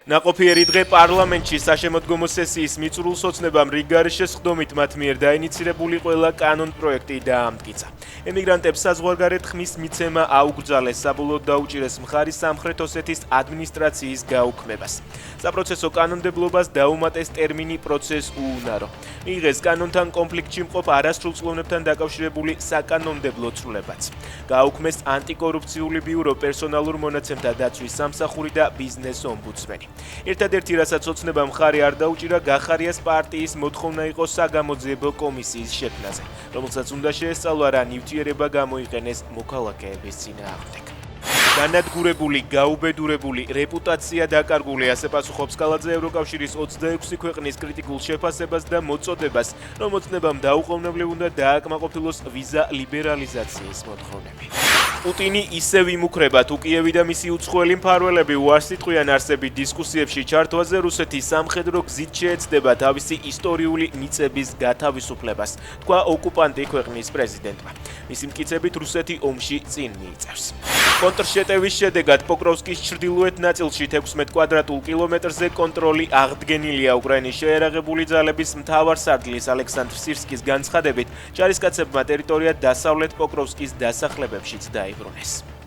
ნაყოფიერი დღე პარლამენტში საშემოდგომო სესიის მიწურულს ოცნებამ რიგგარეშე სხდომით მათ მიერ დაინიცირებული ყველა კანონ პროექტი დაამტკიცა. ემიგრანტებს საზღვარგარეთ ხმის მიცემა აუკრძალეს, საბოლოოდ დაუჭირეს მხარი სამხრეთ ოსეთის ადმინისტრაციის გაუქმებას. საპროცესო კანონმდებლობას დაუმატეს ტერმინი პროცეს უუნარო. მიიღეს კანონთან კონფლიქტში მყოფ არასრულწლოვნებთან დაკავშირებული საკანონმდებლო ცვლილებაც. გააუქმეს ანტიკორუფციული ბიურო, პერსონალურ მონაცემთა დაცვის სამსახური და ბიზნეს ომბუდსმენი. ერთადერთი რასაც ოცნება მხარი არ დაუჭირა, გახარიას პარტიის მოთხოვნა იყო საგამოძიებო კომისიის შექმნაზე, რომელსაც უნდა შეესწავლა რა ნივთიერება გამოიყენეს მოქალაქეების წინააღმდეგ. განადგურებული, გაუბედურებული, რეპუტაცია დაკარგული, ასე პასუხობს კალაძე ევროკავშირის 26 ქვეყნის კრიტიკულ შეფასებას და მოწოდებას, რომ ოცნებამ დაუყოვნებლივ უნდა დააკმაყოფილოს ვიზა ლიბერალიზაციის მოთხოვნები. პუტინი ისევ იმუქრება, თუ კიევი და მისი უცხოელი მფარველები უარს იტყვიან არსებით დისკუსიებში ჩართვაზე, რუსეთის სამხედრო გზით შეეცდება თავისი ისტორიული მიწების გათავისუფლებას, თქვა ოკუპანტი ქვეყნის პრეზიდენტმა. მისი მტკიცებით რუსეთი ომში წინ მიიწევს. კონტრშეტევის შედეგად პოკროვსკის ჩრდილოეთ ნაწილში 16 კვადრატულ კილომეტრზე კონტროლი აღდგენილია. უკრაინის შეერაღებული ძალების მთავარსარდლის ალექსანდრ სირსკის განცხადებით, ჯარისკაცებმა ტერიტორია დასავლეთ პოკროვსკის დასახლებებშიც დაიბრუნეს.